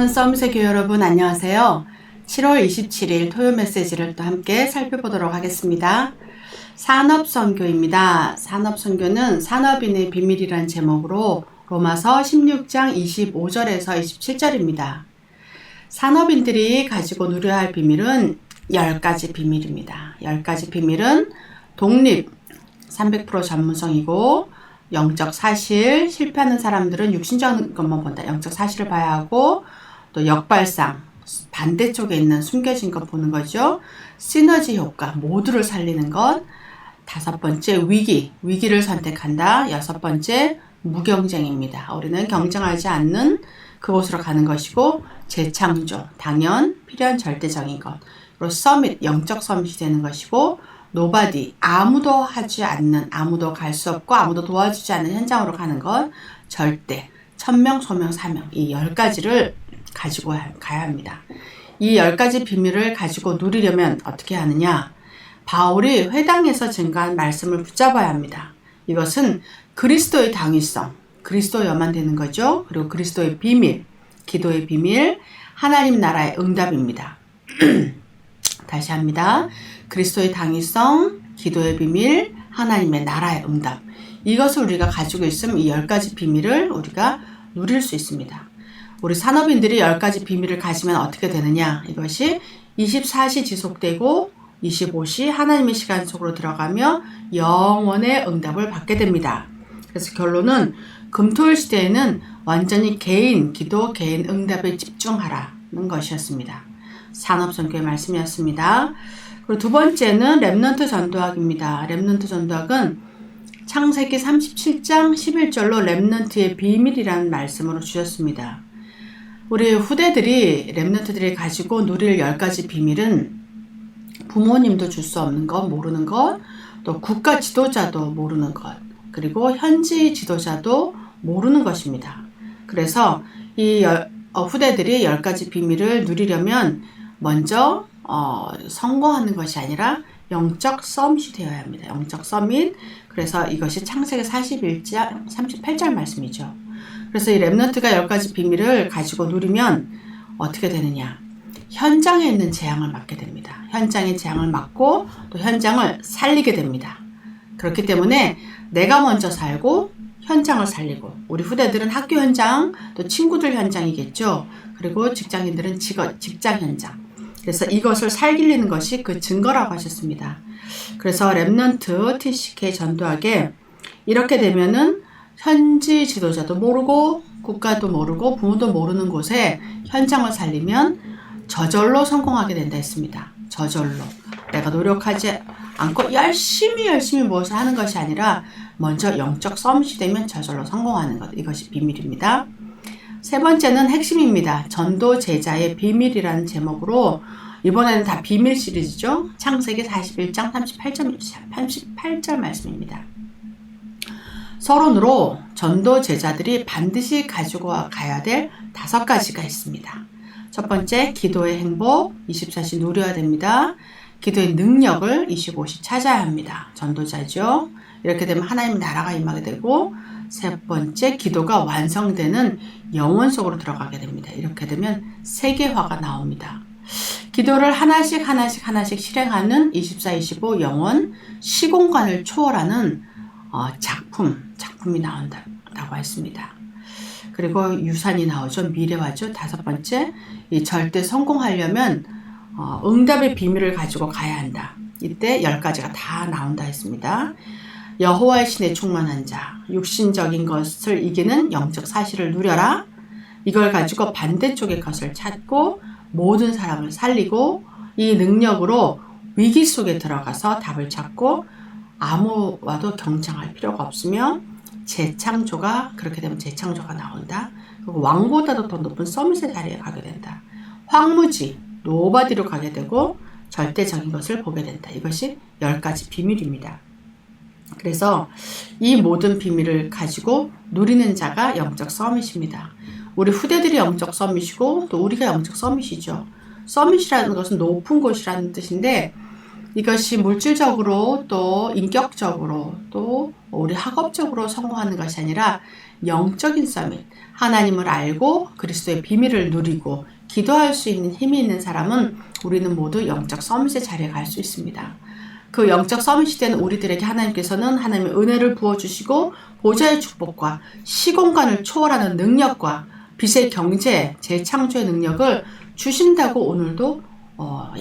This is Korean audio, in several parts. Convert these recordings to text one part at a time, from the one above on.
사랑하는 서밋의 교회 여러분 안녕하세요. 7월 27일 토요 메시지를 또 함께 살펴보도록 하겠습니다. 산업선교입니다. 산업선교는 산업인의 비밀이란 제목으로 로마서 16장 25절에서 27절입니다. 산업인들이 가지고 누려야 할 비밀은 10가지 비밀입니다. 10가지 비밀은 독립, 300% 전문성이고 영적 사실, 실패하는 사람들은 육신적인 것만 본다. 영적 사실을 봐야 하고 또 역발상, 반대쪽에 있는 숨겨진 것 보는 거죠. 시너지 효과, 모두를 살리는 것. 5번째 위기를 선택한다. 6번째 무경쟁입니다. 우리는 경쟁하지 않는 그곳으로 가는 것이고 재창조, 당연, 필연, 절대적인 것. 그리고 서밋, 영적 서밋이 되는 것이고 노바디, 아무도 하지 않는, 아무도 갈 수 없고 아무도 도와주지 않는 현장으로 가는 것, 절대, 천명, 소명, 사명, 이 10가지를 가지고 가야 합니다. 이 10가지 비밀을 가지고 누리려면 어떻게 하느냐? 바울이 회당에서 증거한 말씀을 붙잡아야 합니다. 이것은 그리스도의 당위성, 그리스도여만 되는 거죠. 그리고 그리스도의 비밀, 기도의 비밀, 하나님 나라의 응답입니다. 다시 합니다. 그리스도의 당위성, 기도의 비밀, 하나님의 나라의 응답. 이것을 우리가 가지고 있으면 이 10가지 비밀을 우리가 누릴 수 있습니다. 우리 산업인들이 10가지 비밀을 가지면 어떻게 되느냐? 이것이 24시 지속되고 25시 하나님의 시간 속으로 들어가며 영원의 응답을 받게 됩니다. 그래서 결론은 금토일 시대에는 완전히 개인 기도, 개인 응답에 집중하라는 것이었습니다. 산업선교의 말씀이었습니다. 그리고 두 번째는 렘넌트 전도학입니다. 렘넌트 전도학은 창세기 37장 11절로 렘넌트의 비밀이라는 말씀으로 주셨습니다. 우리 후대들이 렘넌트들이 가지고 누릴 10가지 비밀은 부모님도 줄 수 없는 것, 모르는 것, 또 국가 지도자도 모르는 것, 그리고 현지 지도자도 모르는 것입니다. 그래서 이 후대들이 10가지 비밀을 누리려면 먼저 성공하는 것이 아니라 영적 서밋이 되어야 합니다. 영적 서밋. 그래서 이것이 창세기 41장 38절 말씀이죠. 그래서 이 렘넌트가 10가지 비밀을 가지고 누리면 어떻게 되느냐? 현장에 있는 재앙을 막게 됩니다. 현장의 재앙을 막고 또 현장을 살리게 됩니다. 그렇기 때문에 내가 먼저 살고 현장을 살리고, 우리 후대들은 학교 현장, 또 친구들 현장이겠죠. 그리고 직장인들은 직장 현장. 그래서 이것을 살리는 것이 그 증거라고 하셨습니다. 그래서 렘넌트 TCK 전도학에 이렇게 되면은 현지 지도자도 모르고 국가도 모르고 부모도 모르는 곳에 현장을 살리면 저절로 성공하게 된다 했습니다. 저절로. 내가 노력하지 않고 열심히 무엇을 하는 것이 아니라 먼저 영적 서밋이 되면 저절로 성공하는 것. 이것이 비밀입니다. 세 번째는 핵심입니다. 전도 제자의 비밀이라는 제목으로 이번에는 다 비밀 시리즈죠. 창세기 41장 38절 말씀입니다. 서론으로 전도 제자들이 반드시 가지고 가야 될 5가지가 있습니다. 첫 번째, 기도의 행복, 24시 누려야 됩니다. 기도의 능력을 25시 찾아야 합니다. 전도자죠. 이렇게 되면 하나님의 나라가 임하게 되고, 세 번째, 기도가 완성되는 영혼 속으로 들어가게 됩니다. 이렇게 되면 세계화가 나옵니다. 기도를 하나씩 실행하는 24-25 영혼, 시공간을 초월하는 작품이 나온다고 했습니다. 그리고 유산이 나오죠. 미래화죠. 5번째, 이 절대 성공하려면 응답의 비밀을 가지고 가야 한다. 이때 10가지가 다 나온다 했습니다. 여호와의 신에 충만한 자, 육신적인 것을 이기는 영적 사실을 누려라. 이걸 가지고 반대쪽의 것을 찾고 모든 사람을 살리고 이 능력으로 위기 속에 들어가서 답을 찾고 아무와도 경쟁할 필요가 없으며 재창조가, 그렇게 되면 재창조가 나온다. 그리고 왕보다도 더 높은 서밋의 자리에 가게 된다. 황무지, 노바디로 가게 되고 절대적인 것을 보게 된다. 이것이 10가지 비밀입니다. 그래서 이 모든 비밀을 가지고 누리는 자가 영적 서밋입니다. 우리 후대들이 영적 서밋이고 또 우리가 영적 서밋이죠. 서밋이라는 것은 높은 곳이라는 뜻인데 이것이 물질적으로 또 인격적으로 또 우리 학업적으로 성공하는 것이 아니라 영적인 서밋, 하나님을 알고 그리스도의 비밀을 누리고 기도할 수 있는 힘이 있는 사람은 우리는 모두 영적 서밋의 자리에 갈 수 있습니다. 그 영적 서밋이 된 우리들에게 하나님께서는 하나님의 은혜를 부어주시고 보좌의 축복과 시공간을 초월하는 능력과 빛의 경제, 재창조의 능력을 주신다고 오늘도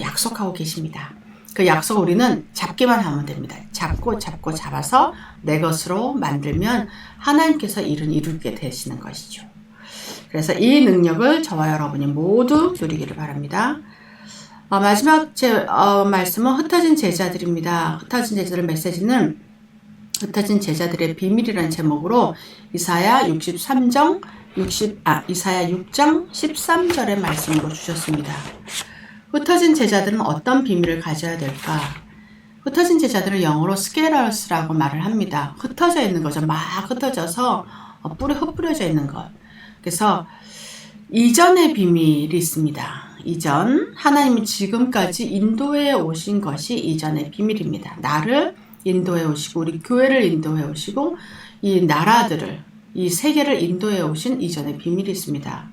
약속하고 계십니다. 그 약속을 우리는 잡기만 하면 됩니다. 잡고 잡아서 내 것으로 만들면 하나님께서 일은 이루게 되시는 것이죠. 그래서 이 능력을 저와 여러분이 모두 누리기를 바랍니다. 마지막 말씀은 흩어진 제자들입니다. 흩어진 제자들 메시지는 흩어진 제자들의 비밀이라는 제목으로 이사야 6장 13절의 말씀으로 주셨습니다. 흩어진 제자들은 어떤 비밀을 가져야 될까? 흩어진 제자들은 영어로 스케러스라고 말을 합니다. 흩어져 있는 거죠. 막 흩어져서 흩뿌려져 있는 것. 그래서 이전의 비밀이 있습니다. 이전, 하나님이 지금까지 인도해 오신 것이 이전의 비밀입니다. 나를 인도해 오시고 우리 교회를 인도해 오시고 이 나라들을, 이 세계를 인도해 오신 이전의 비밀이 있습니다.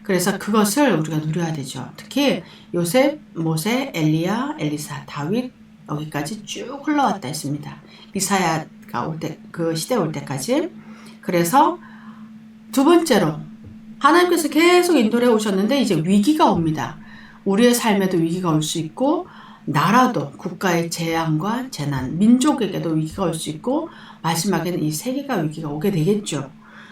그래서 그것을 우리가 누려야 되죠. 특히 요셉, 모세, 엘리야, 엘리사, 다윗 여기까지 쭉 흘러왔다 했습니다. 이사야가 올 때, 그 시대 올 때까지. 그래서 두 번째로 하나님께서 계속 인도해 오셨는데 이제 위기가 옵니다. 우리의 삶에도 위기가 올 수 있고 나라도 국가의 재앙과 재난, 민족에게도 위기가 올 수 있고 마지막에는 이 세계가 위기가 오게 되겠죠.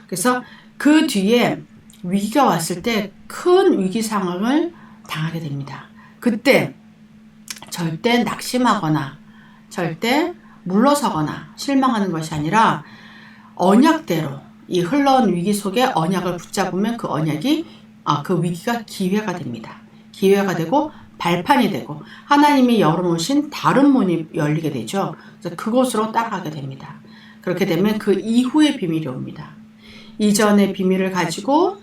그래서 그 뒤에 위기가 왔을 때 큰 위기 상황을 당하게 됩니다. 그때 절대 낙심하거나 절대 물러서거나 실망하는 것이 아니라 언약대로 이 흘러온 위기 속에 언약을 붙잡으면 그 언약이 그 위기가 기회가 됩니다. 기회가 되고 발판이 되고 하나님이 열어놓으신 다른 문이 열리게 되죠. 그래서 그곳으로 따라가게 됩니다. 그렇게 되면 그 이후의 비밀이 옵니다. 이전의 비밀을 가지고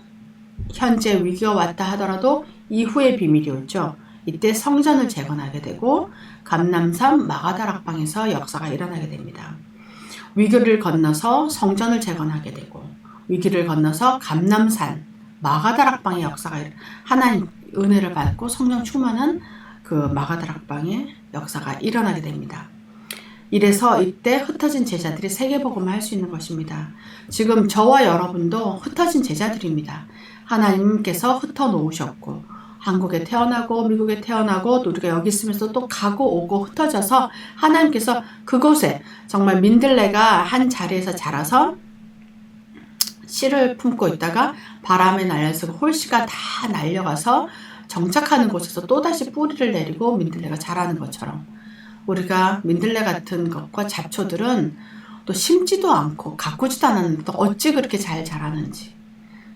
현재 위기가 왔다 하더라도 이후의 비밀이 오죠. 이때 성전을 재건하게 되고 감람산 마가다락방에서 역사가 일어나게 됩니다. 위기를 건너서 성전을 재건하게 되고 위기를 건너서 감람산 마가다락방의 역사가 하나님 은혜를 받고 성령 충만한 그 마가다락방의 역사가 일어나게 됩니다. 이래서 이때 흩어진 제자들이 세계복음을 할 수 있는 것입니다. 지금 저와 여러분도 흩어진 제자들입니다. 하나님께서 흩어놓으셨고 한국에 태어나고 미국에 태어나고 또 우리가 여기 있으면서 또 가고 오고 흩어져서 하나님께서 그곳에 정말 민들레가 한 자리에서 자라서 씨를 품고 있다가 바람에 날려서 홀씨가 다 날려가서 정착하는 곳에서 또다시 뿌리를 내리고 민들레가 자라는 것처럼 우리가 민들레 같은 것과 잡초들은 또 심지도 않고 가꾸지도 않았는데 또 어찌 그렇게 잘 자라는지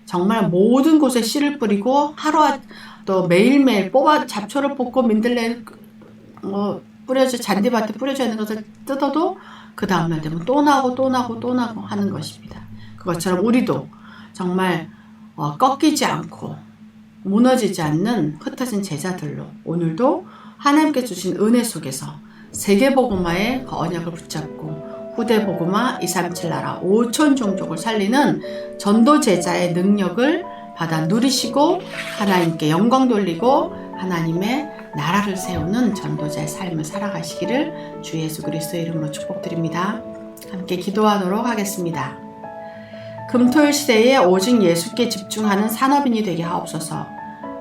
정말 모든 곳에 씨를 뿌리고 또 매일매일 잡초를 뽑고 민들레 잔디밭에 뿌려져 있는 것을 뜯어도 그 다음날 되면 또 나고 하는 것입니다. 그것처럼 우리도 정말 꺾이지 않고 무너지지 않는 흩어진 제자들로 오늘도 하나님께 주신 은혜 속에서 세계복음화의 언약을 붙잡고 후대복음화 237 나라 5천 종족을 살리는 전도제자의 능력을 받아 누리시고 하나님께 영광 돌리고 하나님의 나라를 세우는 전도자의 삶을 살아가시기를 주 예수 그리스도의 이름으로 축복드립니다. 함께 기도하도록 하겠습니다. 금토일 시대에 오직 예수께 집중하는 산업인이 되게 하옵소서.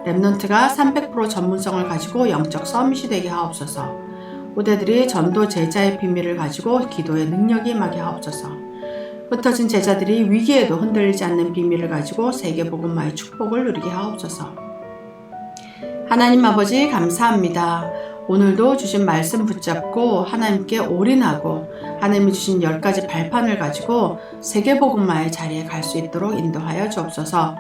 랩넌트가 300% 전문성을 가지고 영적 서밋이 되게 하옵소서. 후대들이 전도 제자의 비밀을 가지고 기도의 능력이 임하게 하옵소서. 흩어진 제자들이 위기에도 흔들리지 않는 비밀을 가지고 세계복음화의 축복을 누리게 하옵소서. 하나님 아버지 감사합니다. 오늘도 주신 말씀 붙잡고 하나님께 올인하고 하나님이 주신 10가지 발판을 가지고 세계복음화의 자리에 갈 수 있도록 인도하여 주옵소서.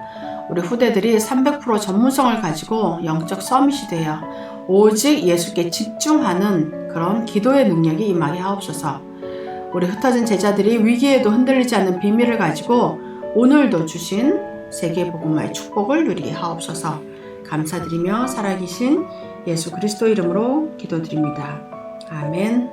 우리 후대들이 300% 전문성을 가지고 영적 서밋이 되어 오직 예수께 집중하는 그런 기도의 능력이 임하게 하옵소서. 우리 흩어진 제자들이 위기에도 흔들리지 않는 비밀을 가지고 오늘도 주신 세계복음화의 축복을 누리게 하옵소서. 감사드리며 살아계신 예수 그리스도 이름으로 기도드립니다. 아멘.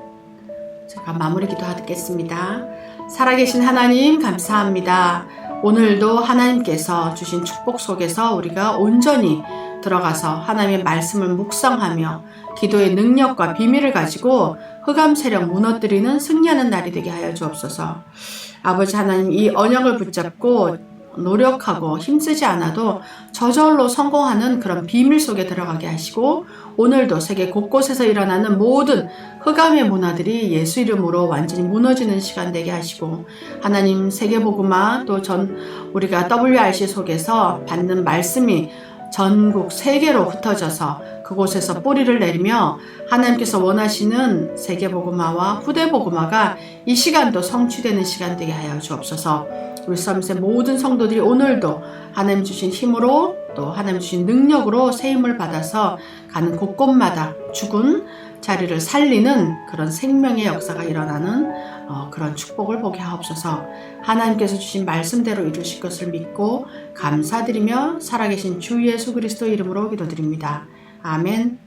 제가 마무리 기도하겠습니다. 살아계신 하나님 감사합니다. 오늘도 하나님께서 주신 축복 속에서 우리가 온전히 들어가서 하나님의 말씀을 묵상하며 기도의 능력과 비밀을 가지고 흑암 세력 무너뜨리는 승리하는 날이 되게 하여 주옵소서. 아버지 하나님, 이 언약을 붙잡고 노력하고 힘쓰지 않아도 저절로 성공하는 그런 비밀 속에 들어가게 하시고, 오늘도 세계 곳곳에서 일어나는 모든 흑암의 문화들이 예수 이름으로 완전히 무너지는 시간 되게 하시고, 하나님 세계복음화 또 우리가 WRC 속에서 받는 말씀이 전국 세계로 흩어져서 그곳에서 뿌리를 내리며 하나님께서 원하시는 세계복음화와 후대복음화가 이 시간도 성취되는 시간 되게 하여 주옵소서. 우리 썸셋 모든 성도들이 오늘도 하나님 주신 힘으로 또 하나님 주신 능력으로 세임을 받아서 가는 곳곳마다 죽은 자리를 살리는 그런 생명의 역사가 일어나는 그런 축복을 보게 하옵소서. 하나님께서 주신 말씀대로 이루실 것을 믿고 감사드리며 살아계신 주 예수 그리스도 이름으로 기도드립니다. 아멘.